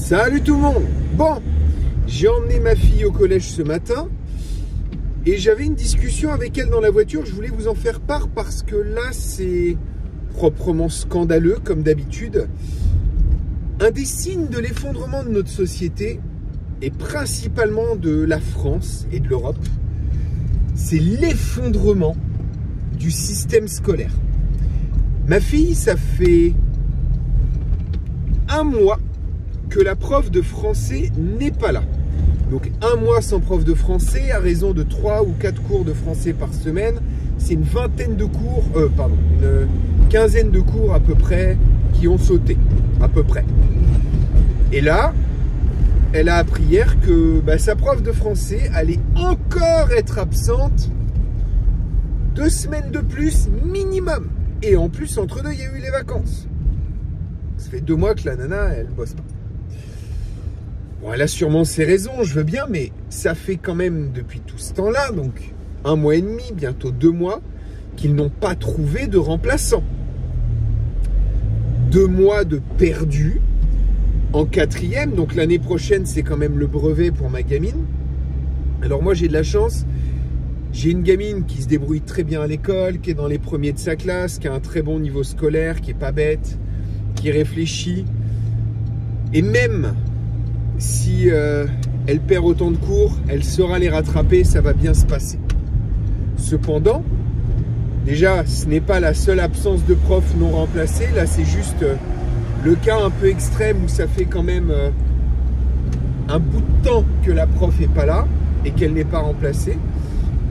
Salut tout le monde. Bon, j'ai emmené ma fille au collège ce matin et j'avais une discussion avec elle dans la voiture. Je voulais vous en faire part parce que là, c'est proprement scandaleux comme d'habitude. Un des signes de l'effondrement de notre société et principalement de la France et de l'Europe, c'est l'effondrement du système scolaire. Ma fille, ça fait un mois que la prof de français n'est pas là. Donc un mois sans prof de français à raison de 3 ou 4 cours de français par semaine. C'est une vingtaine de cours, une quinzaine de cours à peu près qui ont sauté, à peu près. Et là, elle a appris hier que sa prof de français allait encore être absente 2 semaines de plus minimum. Et en plus, entre deux, il y a eu les vacances. Ça fait 2 mois que la nana, elle bosse pas. Bon, elle a sûrement ses raisons, je veux bien, mais ça fait quand même depuis tout ce temps-là, donc 1 mois et demi, bientôt 2 mois, qu'ils n'ont pas trouvé de remplaçant. 2 mois de perdu en 4e, donc l'année prochaine, c'est quand même le brevet pour ma gamine. Alors moi, j'ai de la chance. J'ai une gamine qui se débrouille très bien à l'école, qui est dans les premiers de sa classe, qui a un très bon niveau scolaire, qui est pas bête, qui réfléchit. Et même si elle perd autant de cours, elle saura les rattraper, ça va bien se passer. Cependant, déjà, ce n'est pas la seule absence de prof non remplacée. Là, c'est juste le cas un peu extrême où ça fait quand même un bout de temps que la prof n'est pas là et qu'elle n'est pas remplacée.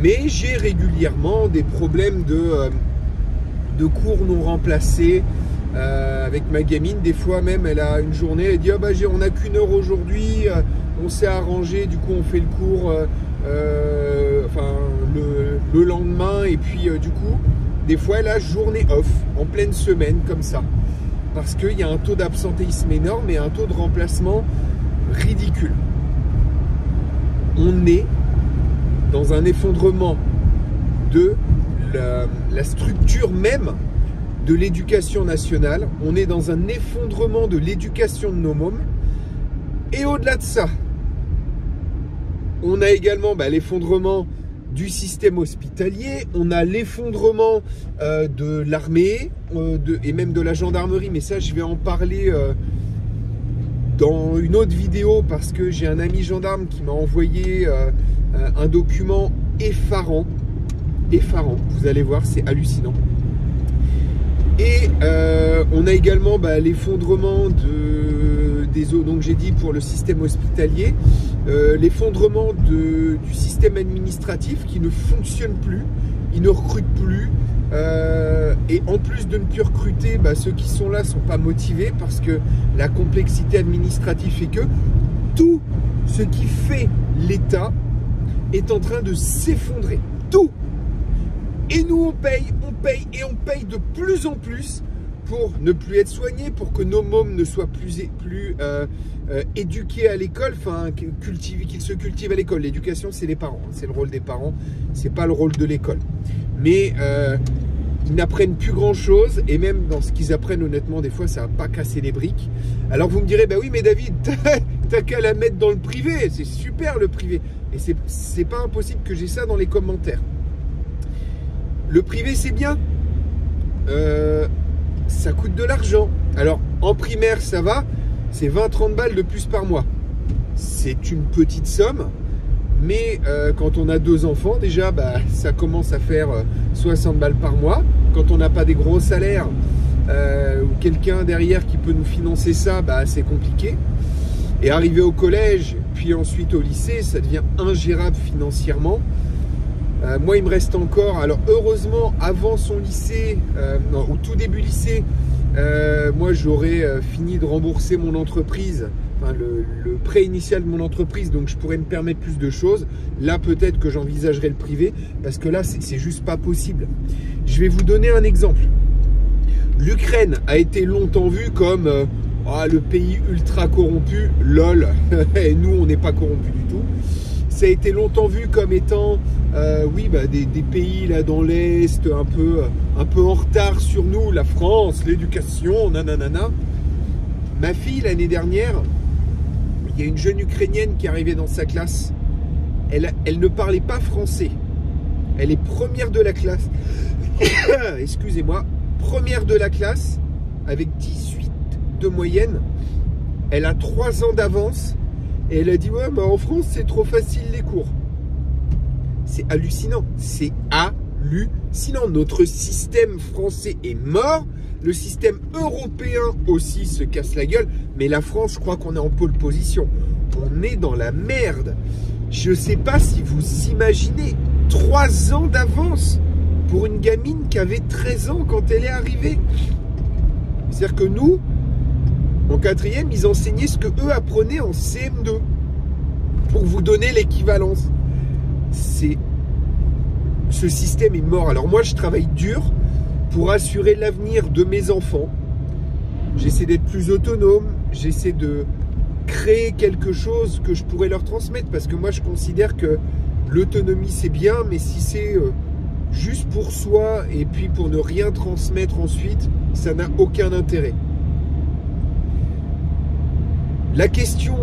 Mais j'ai régulièrement des problèmes de cours non remplacés avec ma gamine. Des fois même, elle a une journée, elle dit oh, on n'a qu'une heure aujourd'hui, on s'est arrangé, du coup on fait le cours le lendemain. Et puis du coup, des fois elle a journée off, en pleine semaine comme ça. Parce qu'il y a un taux d'absentéisme énorme et un taux de remplacement ridicule. On est dans un effondrement de la structure même de l'éducation nationale. On est dans un effondrement de l'éducation de nos mômes. Et au-delà de ça, on a également l'effondrement du système hospitalier, on a l'effondrement de l'armée et même de la gendarmerie. Mais ça, je vais en parler dans une autre vidéo parce que j'ai un ami gendarme qui m'a envoyé un document effarant. Effarant, vous allez voir, c'est hallucinant. Et on a également l'effondrement des eaux, donc j'ai dit pour le système hospitalier, l'effondrement du système administratif qui ne fonctionne plus, il ne recrute plus, et en plus de ne plus recruter, ceux qui sont là ne sont pas motivés parce que la complexité administrative fait que tout ce qui fait l'État est en train de s'effondrer. Tout. Et nous, on paye et on paye de plus en plus pour ne plus être soignés, pour que nos mômes ne soient plus éduqués à l'école, qu'ils se cultivent à l'école. L'éducation, c'est les parents, c'est le rôle des parents, c'est pas le rôle de l'école. Mais ils n'apprennent plus grand-chose, et même dans ce qu'ils apprennent, honnêtement, des fois, ça va pas casser les briques. Alors vous me direz, oui, mais David, t'as qu'à la mettre dans le privé, c'est super le privé. Et c'est pas impossible que j'ai ça dans les commentaires. Le privé, c'est bien. Ça coûte de l'argent. Alors, en primaire, ça va. C'est 20-30 balles de plus par mois. C'est une petite somme. Mais quand on a 2 enfants, déjà, ça commence à faire 60 balles par mois. Quand on n'a pas des gros salaires ou quelqu'un derrière qui peut nous financer ça, c'est compliqué. Et arriver au collège, puis ensuite au lycée, ça devient ingérable financièrement. Moi, il me reste encore, alors heureusement, avant son lycée, au tout début lycée, moi j'aurais fini de rembourser mon entreprise, le prêt initial de mon entreprise, donc je pourrais me permettre plus de choses. Là, peut-être que j'envisagerais le privé, parce que là, c'est juste pas possible. Je vais vous donner un exemple. L'Ukraine a été longtemps vue comme le pays ultra corrompu, lol, et nous, on n'est pas corrompus du tout. Ça a été longtemps vu comme étant des pays là dans l'Est un peu en retard sur nous, la France, l'éducation, nanana. Ma fille, l'année dernière, il y a une jeune Ukrainienne qui est arrivée dans sa classe. Elle ne parlait pas français. Elle est première de la classe. Excusez-moi. Première de la classe, avec 18 de moyenne. Elle a 3 ans d'avance. Et elle a dit, ouais, mais en France, c'est trop facile les cours. C'est hallucinant. C'est hallucinant. Notre système français est mort. Le système européen aussi se casse la gueule. Mais la France, je crois qu'on est en pole position. On est dans la merde. Je ne sais pas si vous imaginez 3 ans d'avance pour une gamine qui avait 13 ans quand elle est arrivée. C'est-à-dire que nous, en 4e, ils enseignaient ce que eux apprenaient en CM2. Pour vous donner l'équivalence. Ce système est mort. Alors moi, je travaille dur pour assurer l'avenir de mes enfants. J'essaie d'être plus autonome. J'essaie de créer quelque chose que je pourrais leur transmettre. Parce que moi, je considère que l'autonomie, c'est bien. Mais si c'est juste pour soi et puis pour ne rien transmettre ensuite, ça n'a aucun intérêt. La question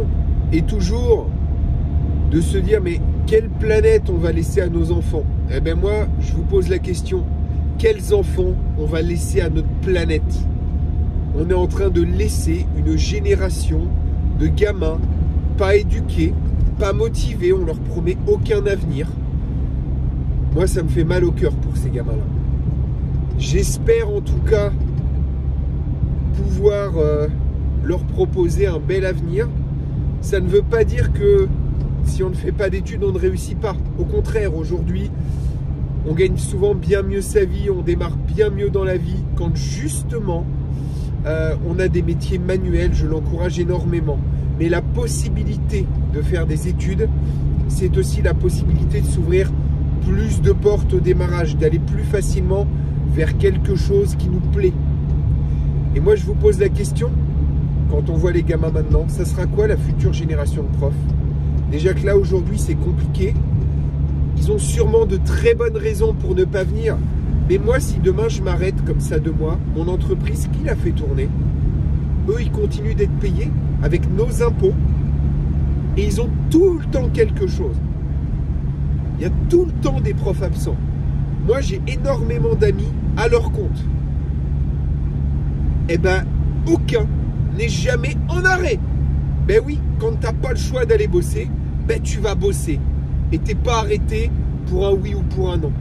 est toujours de se dire, mais quelle planète on va laisser à nos enfants? Eh bien moi, je vous pose la question, quels enfants on va laisser à notre planète? On est en train de laisser une génération de gamins pas éduqués, pas motivés, on leur promet aucun avenir. Moi, ça me fait mal au cœur pour ces gamins-là. J'espère en tout cas pouvoir leur proposer un bel avenir. Ça ne veut pas dire que si on ne fait pas d'études, on ne réussit pas. Au contraire, aujourd'hui, on gagne souvent bien mieux sa vie, on démarre bien mieux dans la vie quand justement on a des métiers manuels. Je l'encourage énormément. Mais la possibilité de faire des études, c'est aussi la possibilité de s'ouvrir plus de portes au démarrage, d'aller plus facilement vers quelque chose qui nous plaît. Et moi, je vous pose la question, quand on voit les gamins maintenant, ça sera quoi la future génération de profs? Déjà que là, aujourd'hui, c'est compliqué. Ils ont sûrement de très bonnes raisons pour ne pas venir. Mais moi, si demain, je m'arrête comme ça 2 mois, mon entreprise, qui l'a fait tourner? Eux, ils continuent d'être payés avec nos impôts. Et ils ont tout le temps quelque chose. Il y a tout le temps des profs absents. Moi, j'ai énormément d'amis à leur compte. Eh ben, aucun n'est jamais en arrêt. Ben oui, quand tu n'as pas le choix d'aller bosser, ben tu vas bosser. Et tu n'es pas arrêté pour un oui ou pour un non.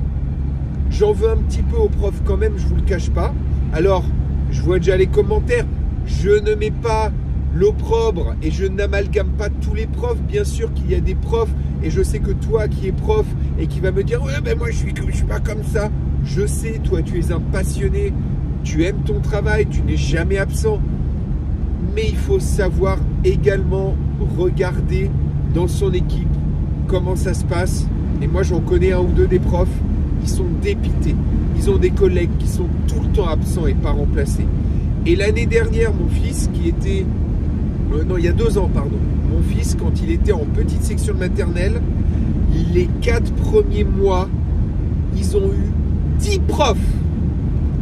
J'en veux un petit peu aux profs quand même, je ne vous le cache pas. Alors, je vois déjà les commentaires. Je ne mets pas l'opprobre et je n'amalgame pas tous les profs. Bien sûr qu'il y a des profs, et je sais que toi qui es prof et qui va me dire « Ouais, ben moi je suis pas comme ça ». Je sais, toi tu es un passionné, tu aimes ton travail, tu n'es jamais absent. Mais il faut savoir également regarder dans son équipe comment ça se passe. Et moi j'en connais 1 ou 2 des profs, ils sont dépités. Ils ont des collègues qui sont tout le temps absents et pas remplacés. Et l'année dernière, mon fils qui était... non, il y a 2 ans, pardon. Mon fils, quand il était en petite section de maternelle, les 4 premiers mois, ils ont eu 10 profs.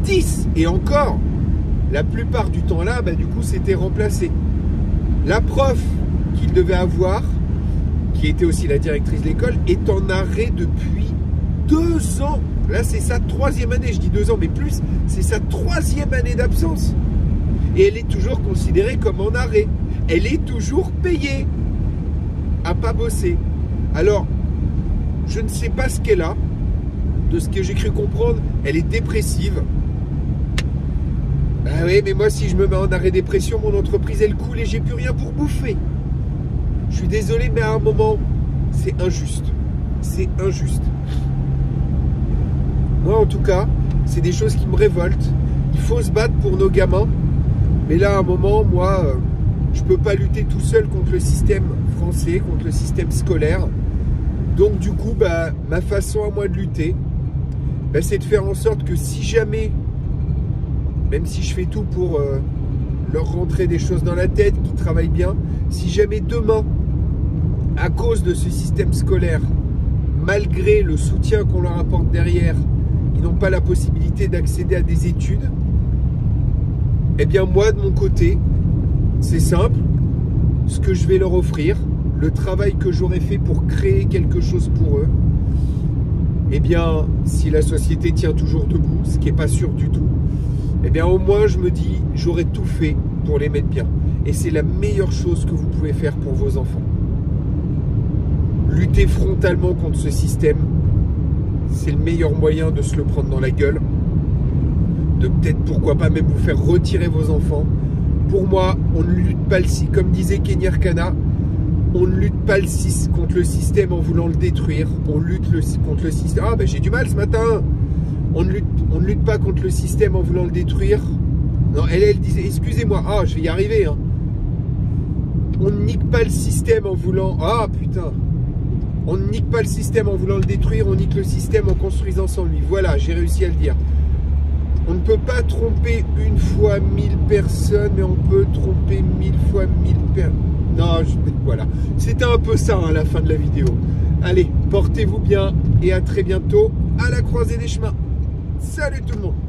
10. Et encore, la plupart du temps là, bah, du coup, c'était remplacé. La prof qu'il devait avoir, qui était aussi la directrice de l'école, est en arrêt depuis 2 ans. Là, c'est sa 3e année. Je dis 2 ans, mais plus. C'est sa 3e année d'absence. Et elle est toujours considérée comme en arrêt. Elle est toujours payée à pas bosser. Alors, je ne sais pas ce qu'elle a. De ce que j'ai cru comprendre, elle est dépressive. Ah oui, mais moi, si je me mets en arrêt dépression, mon entreprise, elle coule et j'ai plus rien pour bouffer. Je suis désolé, mais à un moment, c'est injuste. C'est injuste. Moi, en tout cas, c'est des choses qui me révoltent. Il faut se battre pour nos gamins. Mais là, à un moment, moi, je ne peux pas lutter tout seul contre le système français, contre le système scolaire. Donc, du coup, bah, ma façon à moi de lutter, bah, c'est de faire en sorte que si jamais, même si je fais tout pour leur rentrer des choses dans la tête, qu'ils travaillent bien, si jamais demain, à cause de ce système scolaire, malgré le soutien qu'on leur apporte derrière, ils n'ont pas la possibilité d'accéder à des études, eh bien moi de mon côté, c'est simple, ce que je vais leur offrir, le travail que j'aurais fait pour créer quelque chose pour eux, eh bien, si la société tient toujours debout, ce qui n'est pas sûr du tout, eh bien, au moins, je me dis, j'aurais tout fait pour les mettre bien. Et c'est la meilleure chose que vous pouvez faire pour vos enfants. Lutter frontalement contre ce système, c'est le meilleur moyen de se le prendre dans la gueule, de peut-être, pourquoi pas, même vous faire retirer vos enfants. Pour moi, on ne lutte pas, comme disait Kenny Arcana, on ne lutte pas contre le système en voulant le détruire. On lutte contre le système. Ah ben j'ai du mal ce matin. On ne lutte pas contre le système en voulant le détruire. Non, elle disait, excusez-moi, ah je vais y arriver. Hein. On ne nique pas le système en voulant. Ah putain. On ne nique pas le système en voulant le détruire, on nique le système en construisant sans lui. Voilà, j'ai réussi à le dire. On ne peut pas tromper une fois 1000 personnes, mais on peut tromper 1000 fois 1000 personnes. Non, voilà. C'était un peu ça, hein, la fin de la vidéo. Allez, portez-vous bien et à très bientôt à la croisée des chemins. Salut tout le monde!